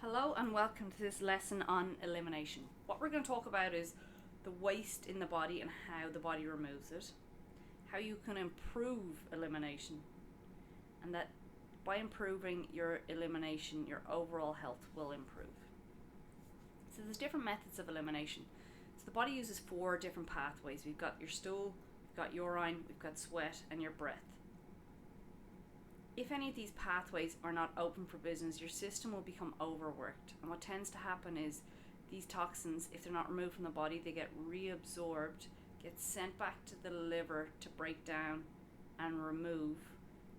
Hello and welcome to this lesson on elimination. What we're going to talk about is the waste in the body and how the body removes it, how you can improve elimination, and that by improving your elimination, your overall health will improve. So there's different methods of elimination. So the body uses 4 different pathways. We've got your stool, we've got urine, we've got sweat, and your breath. If any of these pathways are not open for business, your system will become overworked. And what tends to happen is these toxins, if they're not removed from the body, they get reabsorbed, get sent back to the liver to break down and remove.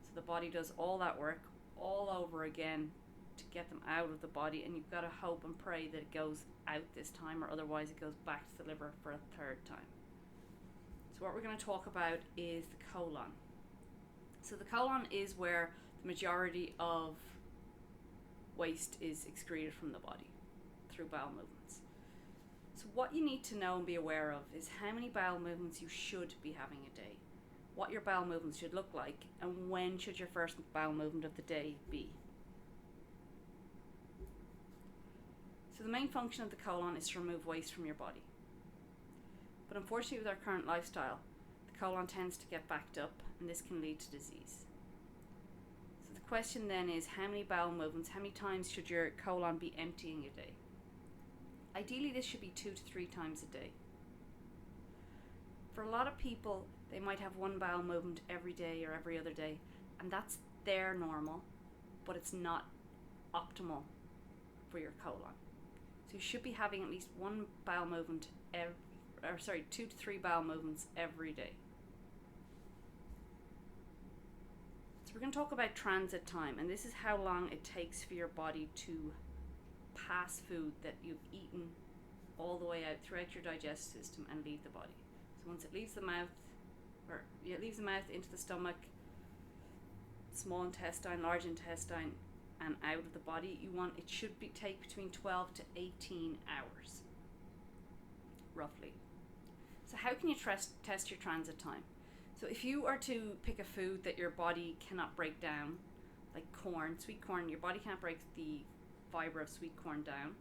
So the body does all that work all over again to get them out of the body, and you've got to hope and pray that it goes out this time, or otherwise it goes back to the liver for a 3rd time. So what we're going to talk about is the colon. So the colon is where the majority of waste is excreted from the body through bowel movements. So what you need to know and be aware of is how many bowel movements you should be having a day, what your bowel movements should look like, and when should your first bowel movement of the day be. So the main function of the colon is to remove waste from your body. But unfortunately, with our current lifestyle, the colon tends to get backed up, and this can lead to disease. So the question then is, how many bowel movements, how many times should your colon be emptying a day? Ideally, this should be 2 to 3 times a day. For a lot of people, they might have 1 bowel movement every day or every other day, and that's their normal, but it's not optimal for your colon. So you should be having at least 1 bowel movement 2 to 3 bowel movements every day. So we're going to talk about transit time, and this is how long it takes for your body to pass food that you've eaten all the way out throughout your digestive system and leave the body. So once it leaves the mouth, into the stomach, small intestine, large intestine, and out of the body, it should take between 12 to 18 hours, roughly. So how can you test your transit time? So if you are to pick a food that your body cannot break down, like corn, sweet corn, your body can't break the fibre of sweet corn down.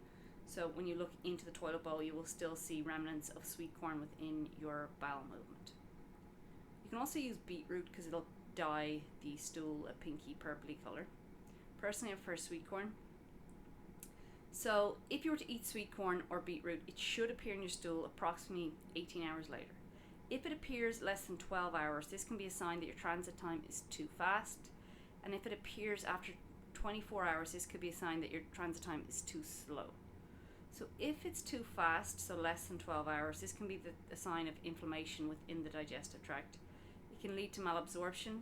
So when you look into the toilet bowl, you will still see remnants of sweet corn within your bowel movement. You can also use beetroot because it'll dye the stool a pinky purpley colour. Personally, I prefer sweet corn. So if you were to eat sweet corn or beetroot, it should appear in your stool approximately 18 hours later. If it appears less than 12 hours, this can be a sign that your transit time is too fast. And if it appears after 24 hours, this could be a sign that your transit time is too slow. So if it's too fast, so less than 12 hours, this can be a sign of inflammation within the digestive tract. It can lead to malabsorption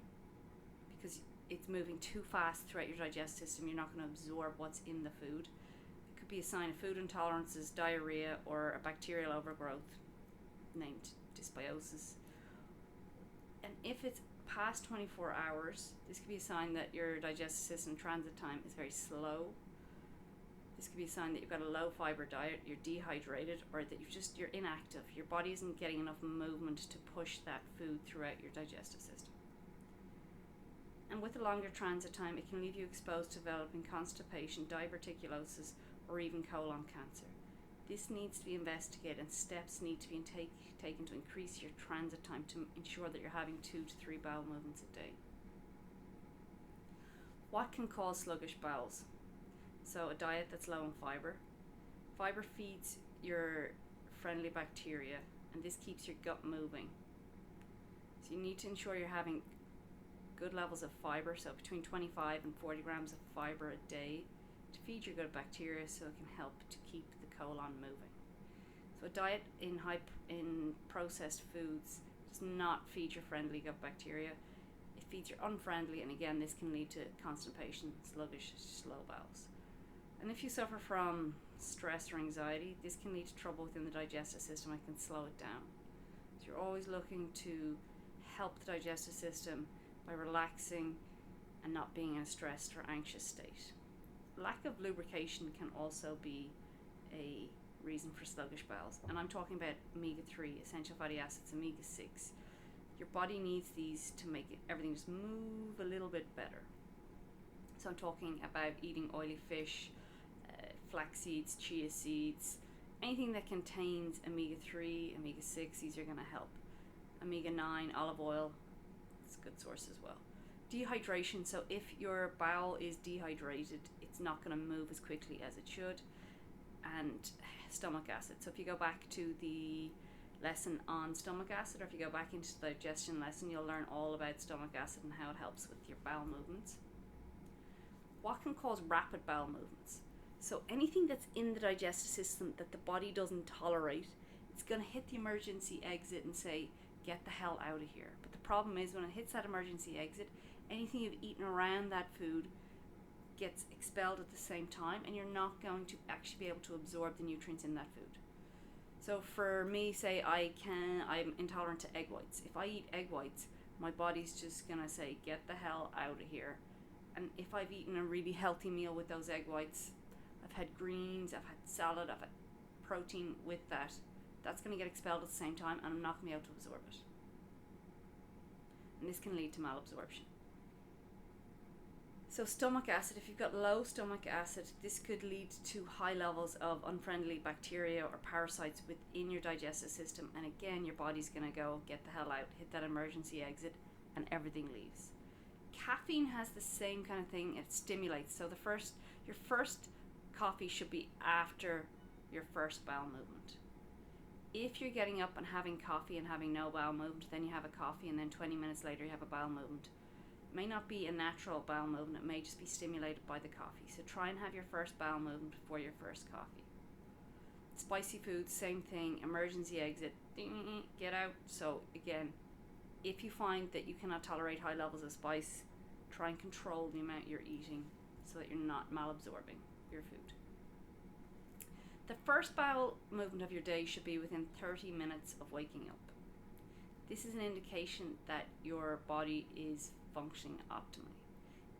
because it's moving too fast throughout your digestive system. You're not going to absorb what's in the food. It could be a sign of food intolerances, diarrhea, or a bacterial overgrowth named dysbiosis. And if it's past 24 hours, this could be a sign that your digestive system transit time is very slow. This could be a sign that you've got a low fiber diet, you're dehydrated, or that you're inactive. Your body isn't getting enough movement to push that food throughout your digestive system. And with a longer transit time, it can leave you exposed to developing constipation, diverticulosis, or even colon cancer. This needs to be investigated, and steps need to be taken to increase your transit time to ensure that you're having 2 to 3 bowel movements a day. What can cause sluggish bowels? So a diet that's low in fiber. Fiber feeds your friendly bacteria, and this keeps your gut moving. So you need to ensure you're having good levels of fiber, so between 25 and 40 grams of fiber a day to feed your gut bacteria, so it can help to keep the colon moving. So a diet in processed foods does not feed your friendly gut bacteria. It feeds your unfriendly, and again, this can lead to constipation, sluggish, slow bowels. And if you suffer from stress or anxiety, this can lead to trouble within the digestive system and can slow it down. So you're always looking to help the digestive system by relaxing and not being in a stressed or anxious state. Lack of lubrication can also be a reason for sluggish bowels, and I'm talking about omega-3, essential fatty acids, omega-6. Your body needs these to make everything just move a little bit better. So I'm talking about eating oily fish, flax seeds, chia seeds, anything that contains omega-3, omega-6, these are going to help. Omega-9, olive oil, it's a good source as well. Dehydration, so if your bowel is dehydrated, it's not going to move as quickly as it should. And stomach acid, so if you go back to the lesson on stomach acid, or if you go back into the digestion lesson, you'll learn all about stomach acid and how it helps with your bowel movements. What can cause rapid bowel movements? So anything that's in the digestive system that the body doesn't tolerate, it's going to hit the emergency exit and say, get the hell out of here. But the problem is when it hits that emergency exit, anything you've eaten around that food gets expelled at the same time, and you're not going to actually be able to absorb the nutrients in that food. So for me, say I'm intolerant to egg whites. If I eat egg whites, my body's just going to say, get the hell out of here. And if I've eaten a really healthy meal with those egg whites, I've had greens, I've had salad, I've had protein with that, that's going to get expelled at the same time, and I'm not going to be able to absorb it. And this can lead to malabsorption. So stomach acid, if you've got low stomach acid, this could lead to high levels of unfriendly bacteria or parasites within your digestive system. And again, your body's going to go, get the hell out, hit that emergency exit, and everything leaves. Caffeine has the same kind of thing. It stimulates. So your first coffee should be after your first bowel movement. If you're getting up and having coffee and having no bowel movement, then you have a coffee and then 20 minutes later you have a bowel movement. It may not be a natural bowel movement, it may just be stimulated by the coffee. So try and have your first bowel movement before your first coffee. Spicy foods, same thing, emergency exit, get out. So again, if you find that you cannot tolerate high levels of spice, try and control the amount you're eating so that you're not malabsorbing your food. The first bowel movement of your day should be within 30 minutes of waking up. This is an indication that your body is functioning optimally.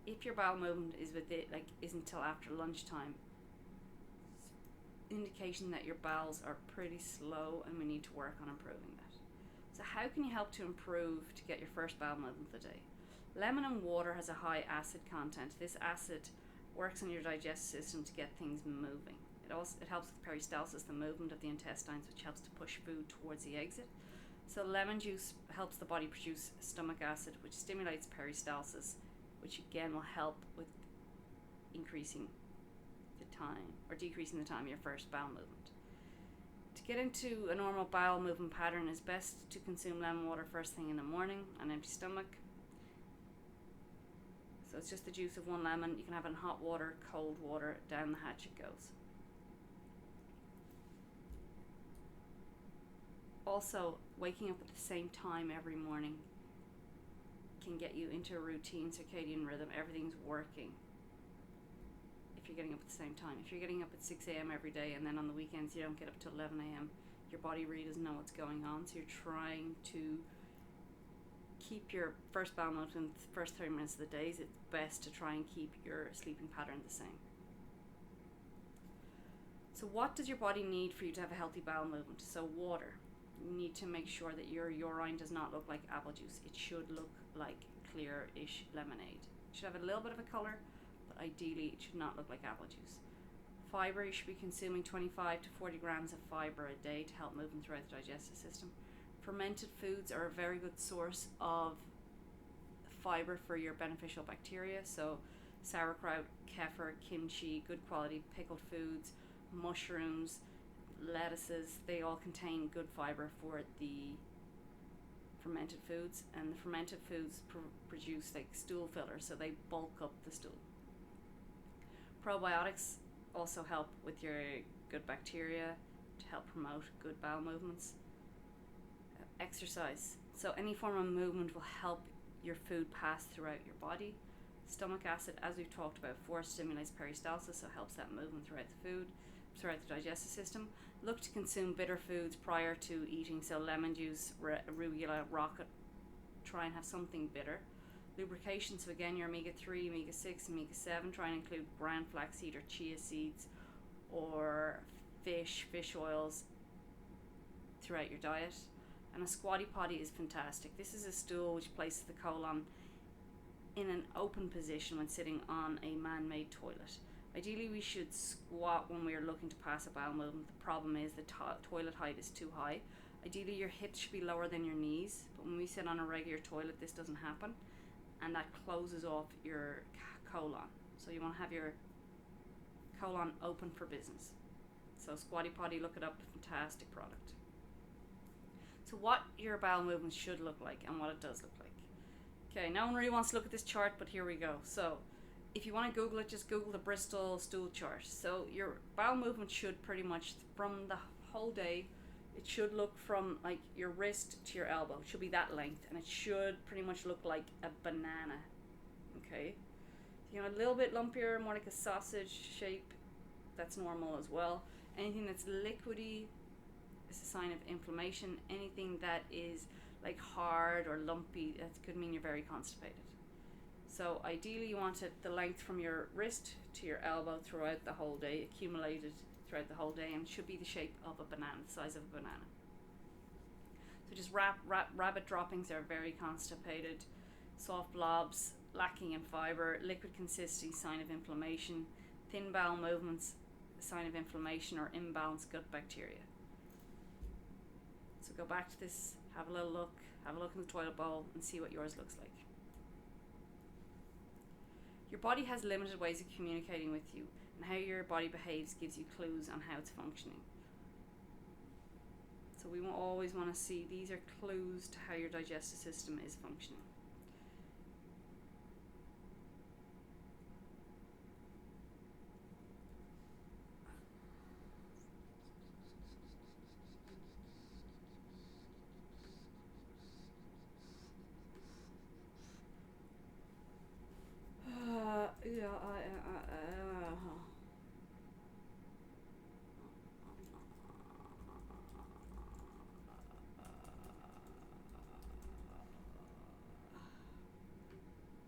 If your bowel movement isn't till after lunchtime, indication that your bowels are pretty slow and we need to work on improving that. So how can you help to improve to get your first bowel movement of the day? Lemon and water has a high acid content. This acid works on your digestive system to get things moving. It helps with peristalsis, the movement of the intestines, which helps to push food towards the exit. So lemon juice helps the body produce stomach acid, which stimulates peristalsis, which again will help with increasing the time or decreasing the time of your first bowel movement. To get into a normal bowel movement pattern, it's best to consume lemon water first thing in the morning on an empty stomach. So it's just the juice of one lemon. You can have it in hot water, cold water, down the hatch it goes. Also, waking up at the same time every morning can get you into a routine circadian rhythm. Everything's working if you're getting up at the same time. If you're getting up at 6 a.m. every day and then on the weekends you don't get up till 11 a.m., your body really doesn't know what's going on. So you're trying to keep your first bowel movement the first 30 minutes of the day. It's best to try and keep your sleeping pattern the same. So what does your body need for you to have a healthy bowel movement? So water. You need to make sure that your urine does not look like apple juice. It should look like clear-ish lemonade. It should have a little bit of a color, but ideally it should not look like apple juice. Fiber, you should be consuming 25 to 40 grams of fiber a day to help movement throughout the digestive system. Fermented foods are a very good source of fiber for your beneficial bacteria. So sauerkraut, kefir, kimchi, good quality pickled foods, mushrooms, lettuces, they all contain good fiber for the fermented foods, and the fermented foods produce like stool fillers, so they bulk up the stool. Probiotics also help with your good bacteria to help promote good bowel movements. Exercise, so any form of movement will help your food pass throughout your body. Stomach acid, as we've talked about before, stimulates peristalsis, so helps that movement throughout the food, throughout the digestive system. Look to consume bitter foods prior to eating, so lemon juice, arugula, rocket. Try and have something bitter. Lubrication, so again your omega-3, omega-6, omega-7, try and include brown flaxseed or chia seeds or fish oils throughout your diet. And a squatty potty is fantastic. This is a stool which places the colon in an open position when sitting on a man-made toilet. Ideally, we should squat when we are looking to pass a bowel movement. The problem is the toilet height is too high. Ideally, your hips should be lower than your knees, but when we sit on a regular toilet, this doesn't happen, and that closes off your colon. So you want to have your colon open for business. So Squatty Potty, look it up, fantastic product. So what your bowel movement should look like and what it does look like. Okay, no one really wants to look at this chart, but here we go. So if you want to Google it, just Google the Bristol stool chart. So your bowel movement should pretty much, from the whole day, it should look from like your wrist to your elbow. It should be that length, and it should pretty much look like a banana. Okay, you know, a little bit lumpier, more like a sausage shape, that's normal as well. Anything that's liquidy is a sign of inflammation. Anything that is like hard or lumpy, that could mean you're very constipated. So ideally you want it the length from your wrist to your elbow throughout the whole day, accumulated throughout the whole day, and it should be the shape of a banana, the size of a banana. So just rabbit droppings are very constipated, soft blobs, lacking in fiber, liquid consistency, sign of inflammation, thin bowel movements, sign of inflammation or imbalanced gut bacteria. So go back to this, have a little look, have a look in the toilet bowl and see what yours looks like. Your body has limited ways of communicating with you, and how your body behaves gives you clues on how it's functioning. So we always want to see, these are clues to how your digestive system is functioning.